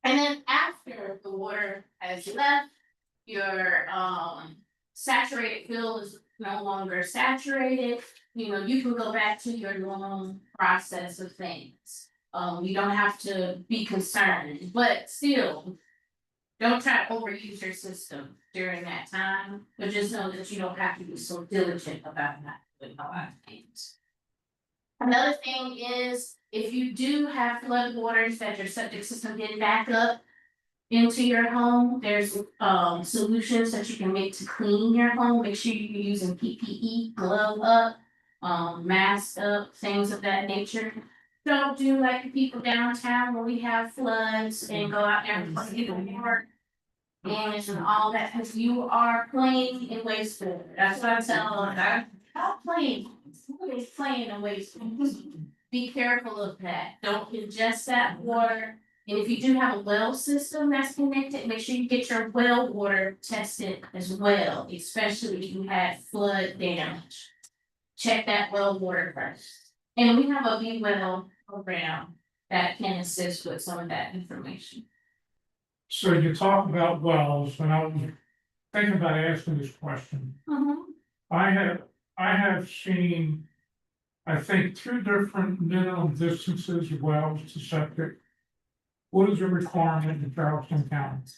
And then after the water has left, your saturated fill is no longer saturated. You know, you can go back to your normal process of things. You don't have to be concerned, but still, don't try to overuse your system during that time, but just know that you don't have to be so diligent about not doing a lot of things. Another thing is, if you do have flood waters that your septic system didn't back up into your home, there's solutions that you can make to clean your home. Make sure you're using PPE, glove up, mask up, things of that nature. Don't do like the people downtown where we have floods and go out there and play the water and all that, because you are playing in wastewater. That's what I tell them. Stop playing. Somebody's playing in wastewater. Be careful of that. Don't ingest that water. And if you do have a well system that's connected, make sure you get your well water tested as well, especially if you had flood damage. Check that well water first. And we have a Be Well program that can assist with some of that information. So you talk about wells, and I was thinking about asking this question. I have seen, I think, two different minimum distances of wells to septic. What is the requirement in Charleston County?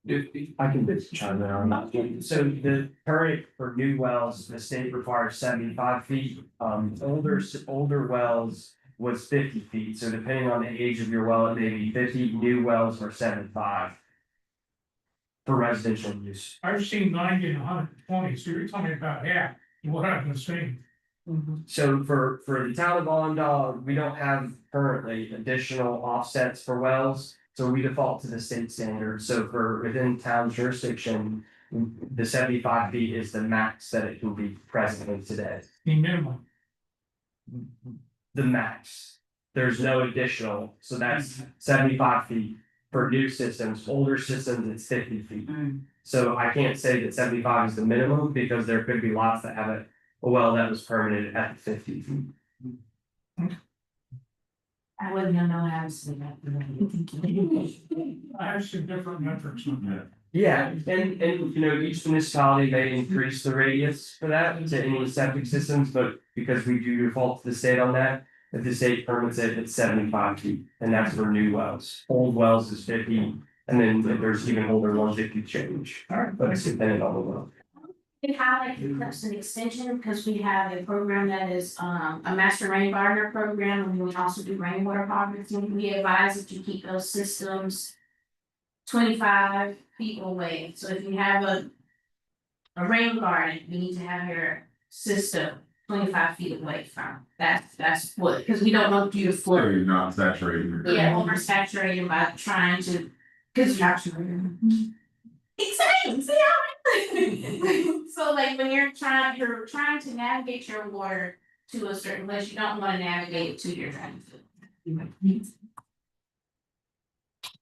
If I can just chime in on that. So the current for new wells, the state requires 75 feet. Older wells was 50 feet. So depending on the age of your well, it may be 50. New wells are 75 for residential use. I've seen 90 and 120, so you're talking about half of what I've been seeing. So for the town of Allendale, we don't have currently additional offsets for wells. So we default to the state standard. So for within town jurisdiction, the 75 feet is the max that it can be presently today. The minimum. The max. There's no additional, so that's 75 feet for new systems. Older systems, it's 50 feet. So I can't say that 75 is the minimum because there could be lots that have a well that was permitted at 50 feet. I wouldn't know how to say that. I have some different metrics on that. Yeah, and you know, each municipality may increase the radius for that to any septic systems, but because we do default to the state on that, if the state permits it, it's 75 feet, and that's for new wells. Old wells is 50, and then if there's even older ones, it could change. Alright, but it's dependent on the well. We highlight the clips and extension because we have a program that is a master rain gardener program, and we also do rainwater harvesting. We advise that you keep those systems 25 feet away. So if you have a rain garden, you need to have your system 25 feet away from. That's what, because we don't want you to So flood. you're not saturating your. Yeah, oversaturating by trying to, because exactly, see how? So like when you're trying to navigate your water to a certain place, you don't want to navigate it to your drain field.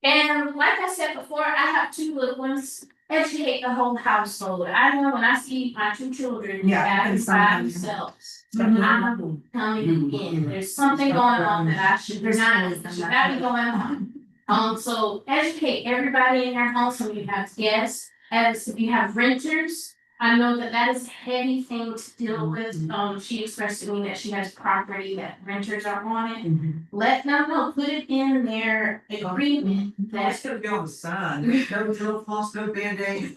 And like I said before, I have two little ones. Educate the whole household. I know when I see my two children back by themselves, I'm coming in. There's something going on that I should not be going on. So educate everybody in your home, so you have guests, as if you have renters. I know that is a heavy thing to deal with. She expressed to me that she has property that renters are on it. Let them know, put it in their agreement That's that. gonna be on the sign, no drill floss, no Band-Aid.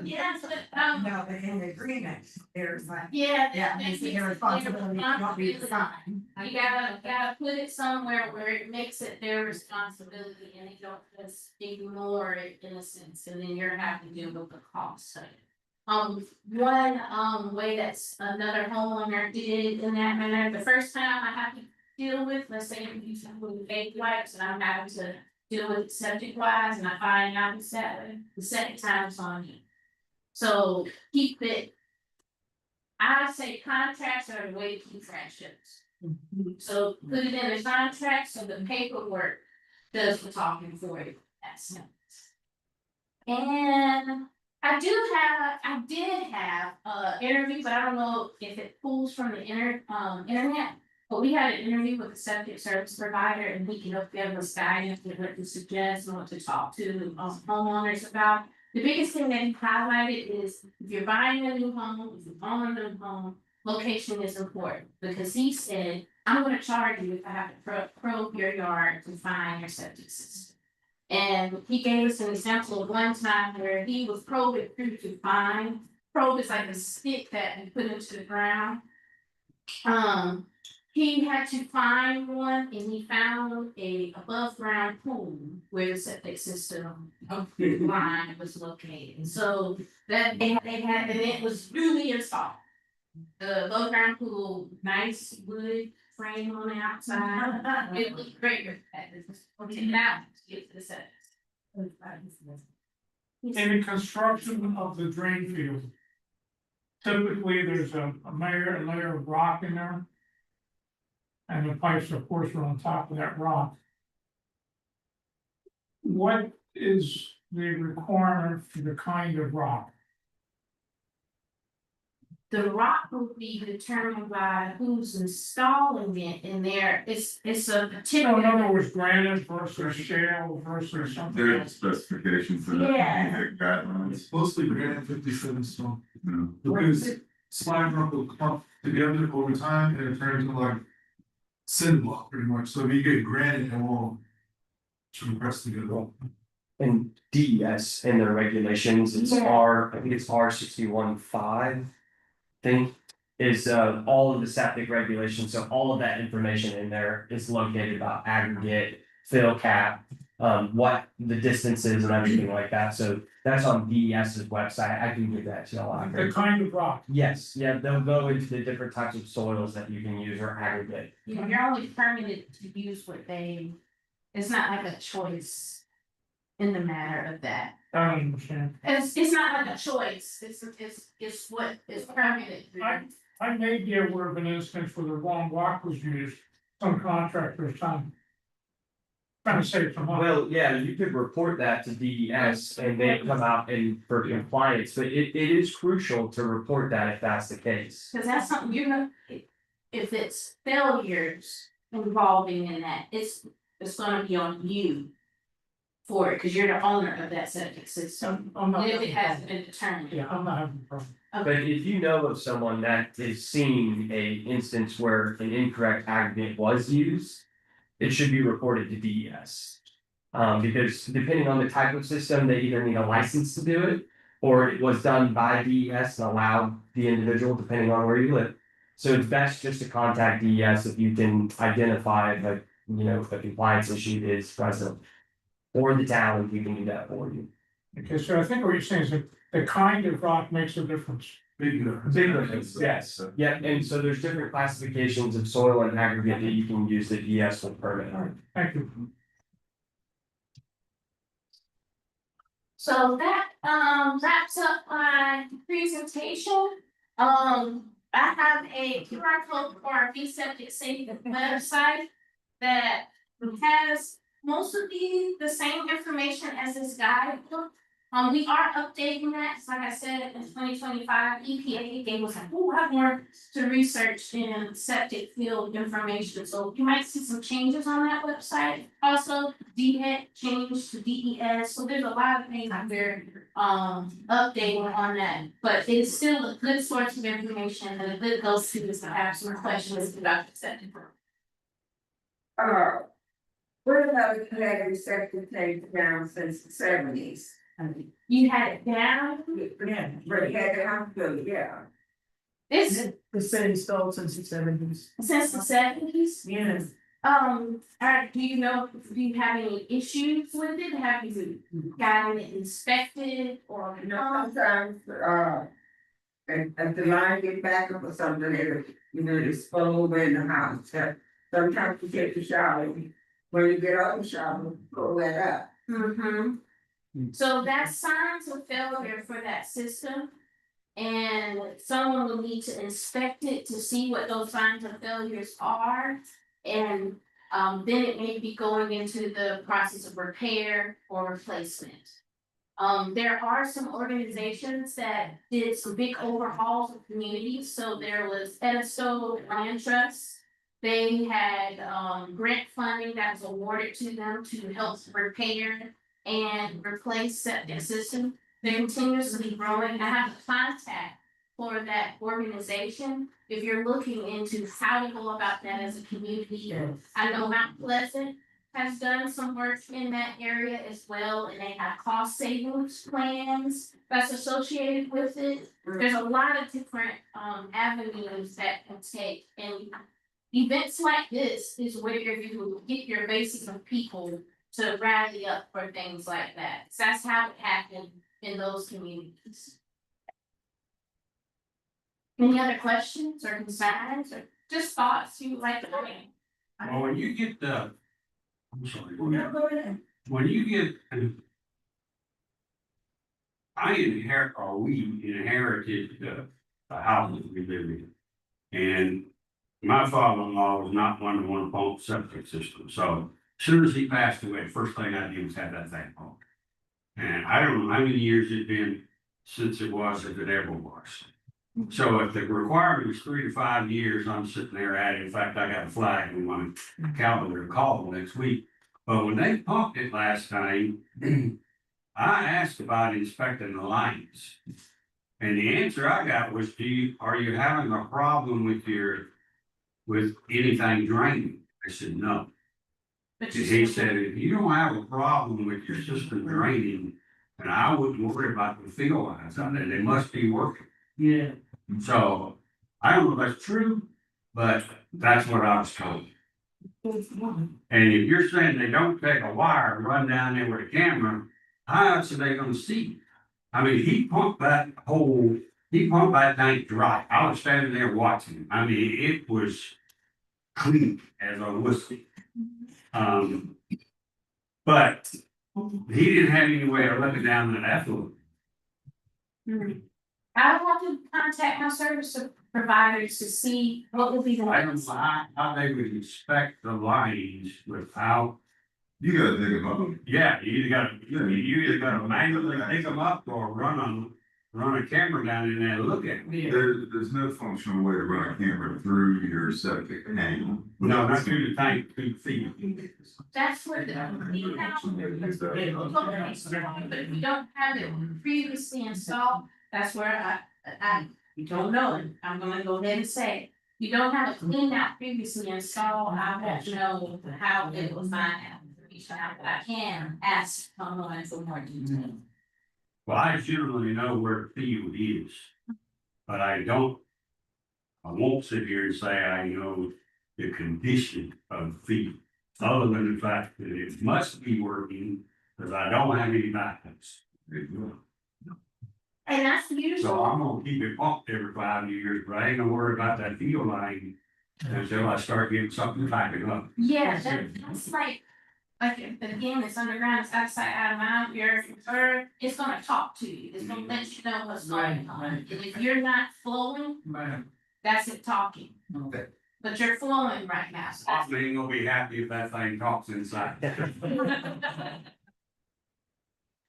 Yes, but, No, but in the agreement, there's like. yeah, Yeah, that's it's your responsibility, not be the sign. You gotta put it somewhere where it makes it their responsibility and they don't just ignore it in a sense, and then you're having to deal with the cost of it. One way that's another homeowner did in that manner, the first time I have to deal with, let's say I'm using with fake wipes and I'm having to deal with septic wise and I find out it's that way, the second time it's on you. So keep it. I say contracts are the way to keep friendships. So put it in a contract so the paperwork does the talking for you. That's it. And I did have interview, but I don't know if it pulls from the internet. But we had an interview with a septic service provider, and we can give us guidance with what to suggest and what to talk to homeowners about. The biggest thing that he highlighted is if you're buying a new home, if you're owning a new home, location is important, because he said, I'm gonna charge you if I have to probe your yard to find your septic system. And he gave us an example of one time where he was probing through to find. Probe is like a stick that you put into the ground. He had to find one, and he found a above ground pool where the septic system line was located. So that they had, and it was really installed. The above ground pool, nice wood frame on the outside. It looked great. We'll take it out to get to the septic. In the construction of the drain field. Typically, there's a layer of rock in there. And the pipes, of course, are on top of that rock. What is the requirement for the kind of rock? The rock will be determined by who's installing it in there. It's a So in particular. other words, granite versus shale versus something There's else. specifications for Yeah. that, guidelines. It's mostly granite 57 stone. Because slime rock will clump together over time and it turns into like cinder block pretty much, so if you get granite, it won't. Compress together. And DES in their regulations, it's Yeah. I think it's R 61.5. Thing is all of the septic regulations, so all of that information in there is located about aggregate, fill cap. What the distance is and everything like that, so that's on DES's website, I can give that to y'all The after. kind of rock. Yes, yeah, they'll go into the different types of soils that you can use or aggregate. You're only permitted to use what it's not like a choice in the matter of that. I don't understand. It's not like a choice, it's what is permitted. I may be aware of an instance where the wrong rock was used, some contractors, trying to save some money. Well, yeah, you could report that to DES and they come out and for compliance, but it is crucial to report that if that's the case. Cause that's something if it's failures involving in that, it's gonna be on you. For it, cause you're the owner of that septic system, I'm not. if it hasn't been determined. Yeah, I'm not having a problem. But if you know of someone that is seeing a instance where an incorrect aggregate was used, it should be reported to DES. Because depending on the type of system, they either need a license to do it, or it was done by DES and allowed the individual, depending on where you live. So it's best just to contact DES if you can identify that, you know, if a compliance issue is present. Or the town, if you can do that for you. Okay, so I think what you're saying is that the kind of rock makes a difference. Big difference. Big difference, yes, yeah, and so there's different classifications of soil and aggregate that you can use that DES will permit. Thank you. So that wraps up my presentation. I have a QR code for our Septic Safe website that has most of the same information as this guidebook. We are updating that, like I said, in 2025, EPA gave us a whole lot more to research in septic field information, so you might see some changes on that website. Also, DHEC changed to DES, so there's a lot of things out there, updating on that. But it's still a good source of information and a good go-to to have some questions about the septic. Where have we had septic tanks down since the 70s? You had it down, Yeah. But it had the hospital, yeah. it's It's been installed since the 70s. since the 70s. Yes. Do you know, do you have any issues with it? Have you gotten it inspected or? You know, sometimes, if the line get back up or something, it spill over in the house. Sometimes you take the shower, when you get out the shower, pull that up. Mm-hmm. So that's signs of failure for that system. And someone will need to inspect it to see what those signs of failures are. And then it may be going into the process of repair or replacement. There are some organizations that did some big overhauls of communities, so there was Edisto Land Trust. They had grant funding that was awarded to them to help repair and replace septic system. They're continuously growing. I have a contact for that organization. If you're looking into how to go about that as a community, I know Mount Pleasant has done some work in that area as well, and they have cost savings plans that's associated with it. There's a lot of different avenues that can take, and events like this is where you get your basis of people to rally up for things like that. So that's how it happened in those communities. Any other questions or concerns or just thoughts you would like to bring? Well, when you get the, I'm sorry. No, go ahead. When you get. We inherited the house that we live in. And my father-in-law was not one pump septic system, so as soon as he passed away, the first thing I did was have that thing pumped. And I don't know how many years it'd been since it was, if it ever was. So if the requirement is 3 to 5 years, I'm sitting there at it. In fact, I got a flag on my calendar to call next week. But when they pumped it last time, I asked about inspecting the lines. And the answer I got was, are you having a problem with anything draining? I said, no. But And he said, if you don't have a problem with your system draining, then I wouldn't worry about the field lines on there. They must be working. Yeah. So I don't know if that's true, but that's what I was told. And if you're saying they don't take a wire and run down there with a camera, how else are they gonna see? I mean, he pumped that tank dry. I was standing there watching. I mean, it was clean as a whistle. But he didn't have any way of looking down that effluent. I would have to contact my service providers to see what would be the. I don't know how they would inspect the lines without. You gotta dig them up. Yeah, you either gotta manually dig them up or run a camera down in there and look at them. There's no functional way to run a camera through your septic tank. No, not through the tank, through the feet. That's where the. But if you don't have it previously installed, that's where you don't know it. I'm gonna go ahead and say, you don't have it cleaned out previously installed, I won't know how it was find out information out, but I can ask online for more detail. Well, I generally know where a field is, but I won't sit here and say I know the condition of the field. Other than the fact that it must be working, because I don't have any backups. And that's So usual. I'm gonna keep it pumped every 5 years, but I ain't gonna worry about that field line until I start getting something backing up. Yeah, that's like, again, it's underground, it's outside, out of mind, your bird, it's gonna talk to you, it's gonna let you know what's going on. And if you're not flowing, that's it talking. Okay. But you're flowing right now, so that's. I ain't gonna be happy if that thing talks inside.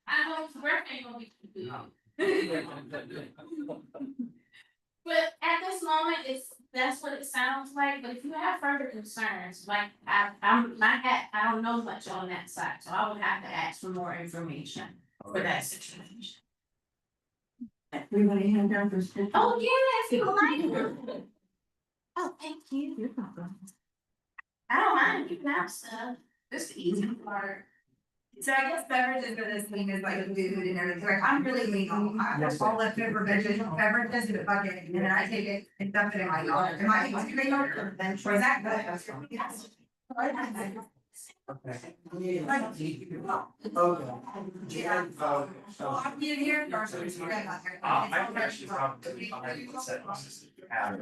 I hope the birthday ain't gonna be too good. But at this moment, that's what it sounds like, but if you have further concerns, like, I don't know much on that side, so I would have to ask for more information for that situation. Everybody hand out this. Oh, yeah, if you like. Oh, thank you. You're welcome. I don't mind, you can have stuff, this is the easy part. So I guess beverages for this thing is like food and everything, like I'm really legal, I have all leftover beverages in a bucket, and then I take it and dump it in my yard, am I able to clean up, or is that good? Yes. Yeah. So I'm in here, or should we spread out here? I can actually probably find the set system you have.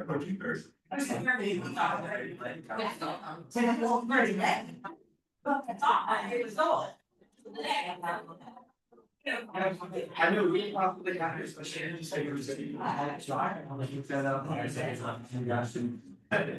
I knew we probably got this, but she didn't say it was. I had to try, I'll let you set up, I say it's not.